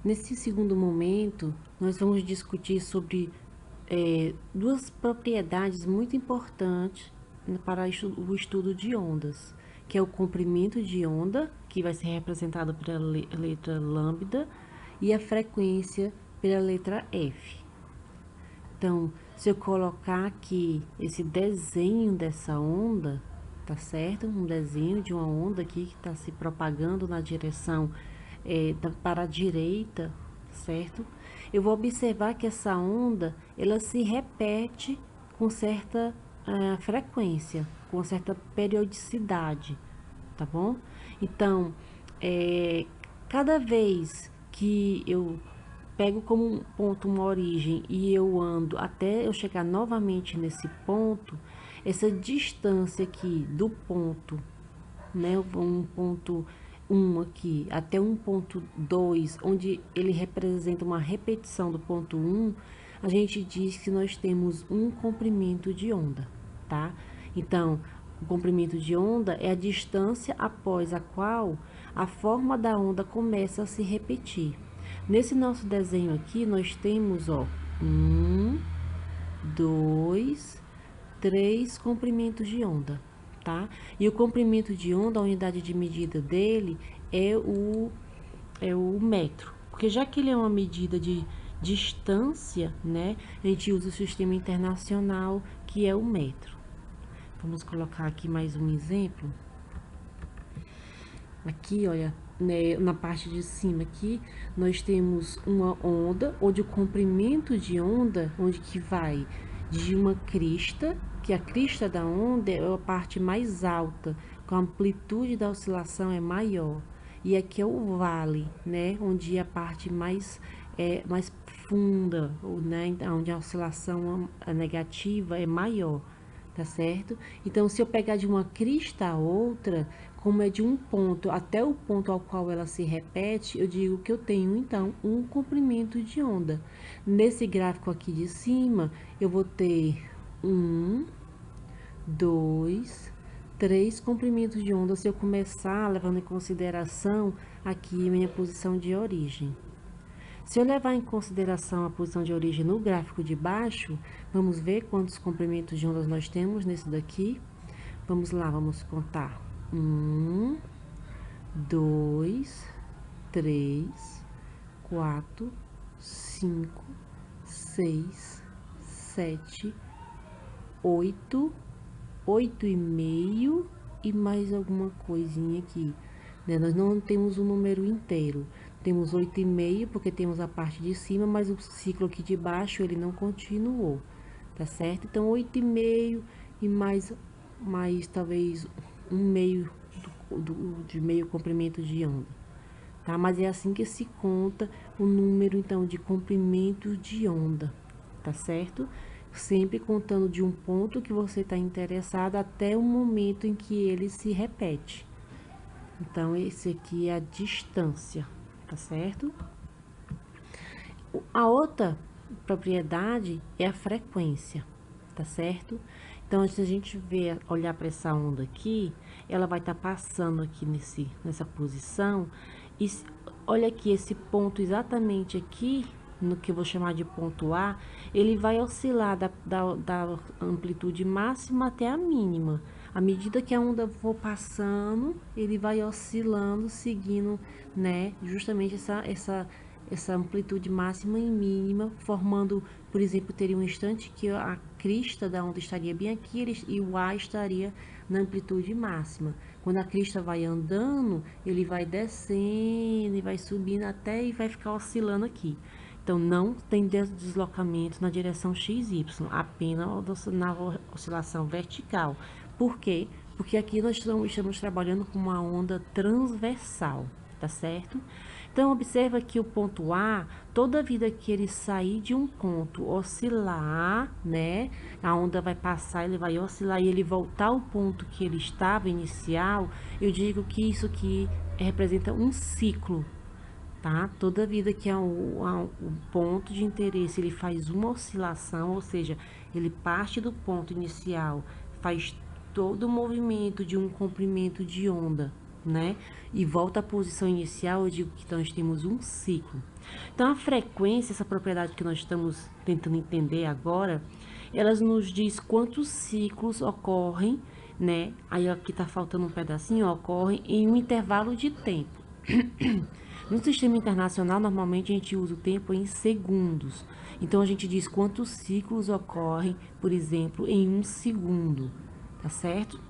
Nesse segundo momento, nós vamos discutir sobre duas propriedades muito importantes para o estudo de ondas, que é o comprimento de onda, que vai ser representado pela letra lambda, e a frequência pela letra F. Então, se eu colocar aqui esse desenho dessa onda, tá certo? Um desenho de uma onda aqui que está se propagando na direção para a direita, certo? Eu vou observar que essa onda, ela se repete com certa frequência, com certa periodicidade, tá bom? Então, cada vez que eu pego como um ponto uma origem e eu ando até eu chegar novamente nesse ponto, essa distância aqui do ponto, né, um ponto 1 aqui até um ponto 2, onde ele representa uma repetição do ponto 1, a gente diz que nós temos um comprimento de onda, tá? Então, o comprimento de onda é a distância após a qual a forma da onda começa a se repetir. Nesse nosso desenho aqui, nós temos, ó, 1, 2, 3 comprimentos de onda, tá? E o comprimento de onda, a unidade de medida dele é o metro. Porque já que ele é uma medida de distância, né? A gente usa o sistema internacional, que é o metro. Vamos colocar aqui mais um exemplo. Aqui, olha, né, na parte de cima aqui, nós temos uma onda, onde o comprimento de onda, onde que vai de uma crista, que a crista da onda é a parte mais alta, com a amplitude da oscilação é maior. E aqui é o vale, né, onde a parte mais funda, né, onde a oscilação negativa é maior, tá certo? Então, se eu pegar de uma crista a outra, como é de um ponto até o ponto ao qual ela se repete, eu digo que eu tenho, então, um comprimento de onda. Nesse gráfico aqui de cima, eu vou ter 1, 2, 3 comprimentos de onda, se eu começar levando em consideração aqui minha posição de origem. Se eu levar em consideração a posição de origem no gráfico de baixo, vamos ver quantos comprimentos de ondas nós temos nesse daqui. Vamos lá, vamos contar. 1, 2, 3, 4, 5, 6, 7, 8, 8,5 e mais alguma coisinha aqui, né? Nós não temos o número inteiro. Temos 8,5 porque temos a parte de cima, mas o ciclo aqui de baixo ele não continuou, tá certo? Então, 8,5 e mais talvez um meio de meio comprimento de onda, tá? Mas é assim que se conta o número, então, de comprimento de onda, tá certo? Sempre contando de um ponto que você está interessado até o momento em que ele se repete. Então, esse aqui é a distância, tá certo? A outra propriedade é a frequência, tá certo? Então, se a gente olhar para essa onda aqui, ela vai estar passando aqui nessa posição. E olha aqui, esse ponto exatamente aqui, no que eu vou chamar de ponto A, ele vai oscilar da amplitude máxima até a mínima. À medida que a onda for passando, ele vai oscilando, seguindo, né, justamente essa amplitude máxima e mínima, formando, por exemplo, teria um instante que a crista da onda estaria bem aqui e o A estaria na amplitude máxima. Quando a crista vai andando, ele vai descendo e vai subindo até e vai ficar oscilando aqui. Então, não tem deslocamento na direção XY, apenas na oscilação vertical. Por quê? Porque aqui nós estamos trabalhando com uma onda transversal, tá certo? Então, observa que o ponto A, toda vida que ele sair de um ponto, oscilar, né? A onda vai passar, ele vai oscilar e ele voltar ao ponto que ele estava inicial, eu digo que isso aqui representa um ciclo, tá? Toda vida que o ponto de interesse, ele faz uma oscilação, ou seja, ele parte do ponto inicial, faz todo o movimento de um comprimento de onda, né? E volta à posição inicial, eu digo que nós temos um ciclo. Então, a frequência, essa propriedade que nós estamos tentando entender agora, elas nos diz quantos ciclos ocorrem, né? Aí aqui tá faltando um pedacinho, ocorrem em um intervalo de tempo. No sistema internacional, normalmente a gente usa o tempo em segundos. Então, a gente diz quantos ciclos ocorrem, por exemplo, em um segundo, tá certo?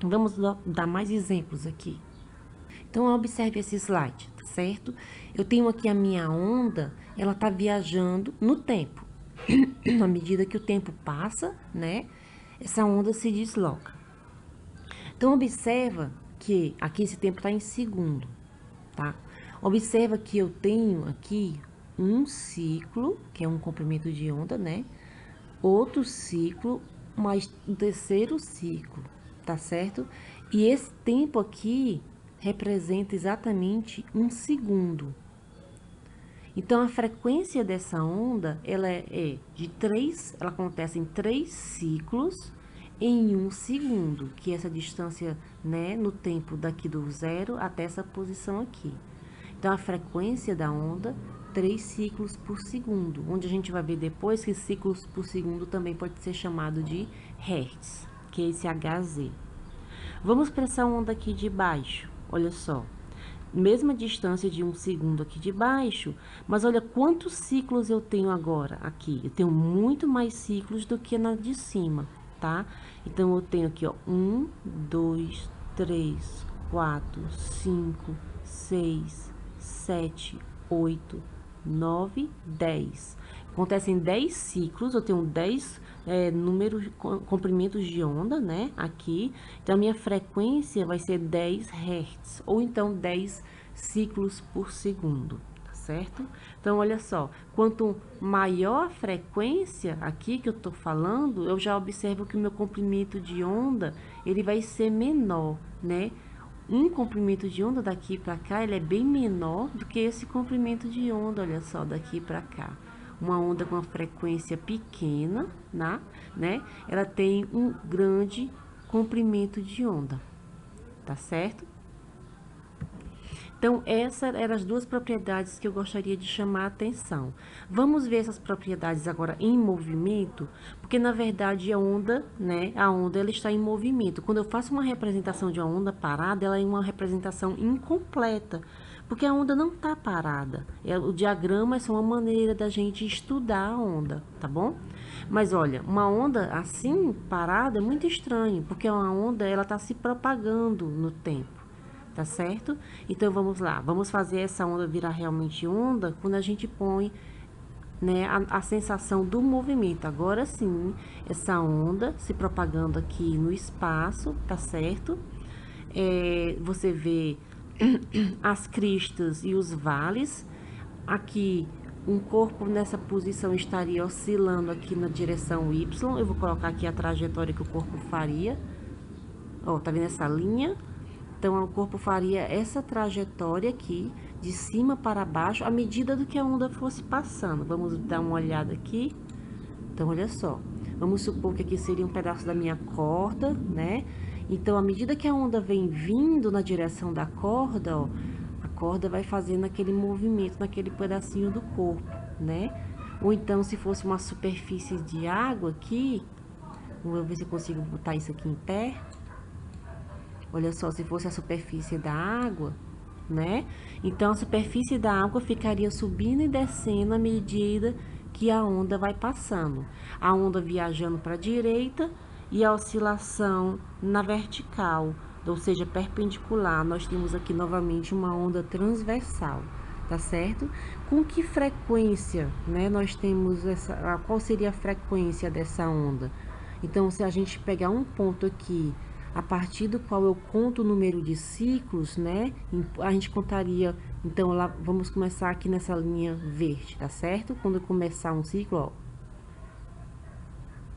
Vamos dar mais exemplos aqui. Então, observe esse slide, tá certo? Eu tenho aqui a minha onda, ela tá viajando no tempo. À medida que o tempo passa, né, essa onda se desloca. Então, observa que aqui esse tempo está em segundo, tá? Observa que eu tenho aqui um ciclo, que é um comprimento de onda, né? Outro ciclo, mais um terceiro ciclo, tá certo? E esse tempo aqui representa exatamente um segundo. Então, a frequência dessa onda, ela ela acontece em 3 ciclos em um segundo, que é essa distância, né, no tempo daqui do zero até essa posição aqui. Então, a frequência da onda, 3 ciclos por segundo, onde a gente vai ver depois que ciclos por segundo também pode ser chamado de hertz, que é esse Hz. Vamos para essa onda aqui de baixo, olha só. Mesma distância de um segundo aqui de baixo, mas olha quantos ciclos eu tenho agora aqui. Eu tenho muito mais ciclos do que na de cima, tá? Então, eu tenho aqui, ó, 1, 2, 3, 4, 5, 6, 7, 8, 9, 10. Acontecem 10 ciclos, eu tenho 10 comprimentos de onda, né, aqui. Então, a minha frequência vai ser 10 Hz, ou então 10 ciclos por segundo, tá certo? Então, olha só, quanto maior a frequência aqui que eu tô falando, eu já observo que o meu comprimento de onda, ele vai ser menor, né? Um comprimento de onda daqui para cá, ele é bem menor do que esse comprimento de onda, olha só, daqui para cá. Uma onda com uma frequência pequena, né? Ela tem um grande comprimento de onda, tá certo? Então, essas eram as duas propriedades que eu gostaria de chamar a atenção. Vamos ver essas propriedades agora em movimento, porque, na verdade, a onda, né? A onda, ela está em movimento. Quando eu faço uma representação de uma onda parada, ela é uma representação incompleta, porque a onda não está parada. O diagrama é só uma maneira da gente estudar a onda, tá bom? Mas, olha, uma onda assim, parada, é muito estranho, porque uma onda, ela está se propagando no tempo. Tá certo? Então, vamos lá. Vamos fazer essa onda virar realmente onda quando a gente põe, né, a sensação do movimento. Agora sim, essa onda se propagando aqui no espaço, tá certo? Você vê as cristas e os vales. Aqui, um corpo nessa posição estaria oscilando aqui na direção Y. Eu vou colocar aqui a trajetória que o corpo faria. Ó, tá vendo essa linha? Então, o corpo faria essa trajetória aqui, de cima para baixo, à medida do que a onda fosse passando. Vamos dar uma olhada aqui. Então, olha só. Vamos supor que aqui seria um pedaço da minha corda, né? Então, à medida que a onda vem vindo na direção da corda, ó, a corda vai fazendo aquele movimento naquele pedacinho do corpo, né? Ou então, se fosse uma superfície de água aqui, vou ver se eu consigo botar isso aqui em pé. Olha só, se fosse a superfície da água, né? Então, a superfície da água ficaria subindo e descendo à medida que a onda vai passando. A onda viajando para a direita e a oscilação na vertical, ou seja, perpendicular. Nós temos aqui novamente uma onda transversal, tá certo? Com que frequência, né, nós temos essa... Qual seria a frequência dessa onda? Então, se a gente pegar um ponto aqui, a partir do qual eu conto o número de ciclos, né? A gente contaria, então, lá, vamos começar aqui nessa linha verde, tá certo? Quando eu começar um ciclo, ó.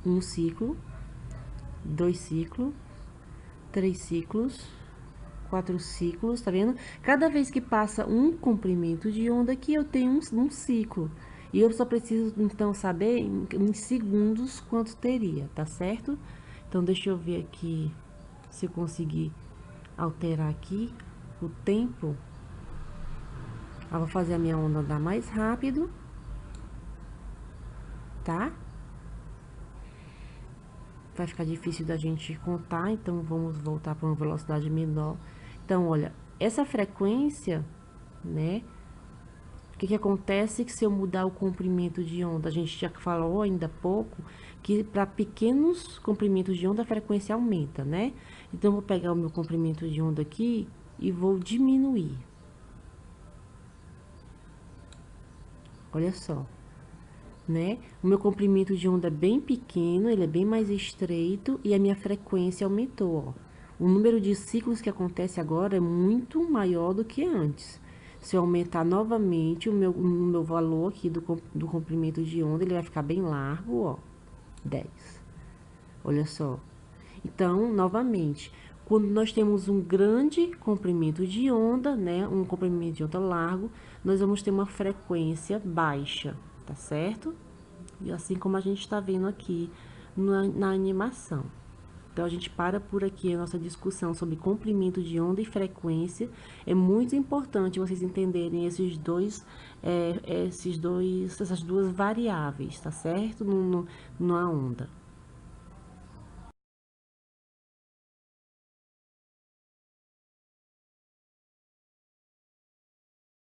Um ciclo, 2 ciclos, 3 ciclos, 4 ciclos, tá vendo? Cada vez que passa um comprimento de onda aqui, eu tenho um ciclo. E eu só preciso, então, saber em segundos quanto teria, tá certo? Então, deixa eu ver aqui se eu conseguir alterar aqui o tempo. Eu vou fazer a minha onda andar mais rápido, tá? Vai ficar difícil da gente contar, então vamos voltar para uma velocidade menor. Então, olha, essa frequência, né? O que que acontece que se eu mudar o comprimento de onda? A gente já falou ainda há pouco que para pequenos comprimentos de onda a frequência aumenta, né? Então, eu vou pegar o meu comprimento de onda aqui e vou diminuir. Olha só, né? O meu comprimento de onda é bem pequeno, ele é bem mais estreito e a minha frequência aumentou, ó. O número de ciclos que acontece agora é muito maior do que antes. Se eu aumentar novamente o meu valor aqui do comprimento de onda, ele vai ficar bem largo, ó, 10. Olha só. Então, novamente, quando nós temos um grande comprimento de onda, né, um comprimento de onda largo, nós vamos ter uma frequência baixa, tá certo? E assim como a gente está vendo aqui na animação. Então, a gente para por aqui a nossa discussão sobre comprimento de onda e frequência. É muito importante vocês entenderem essas duas variáveis, tá certo? Na onda.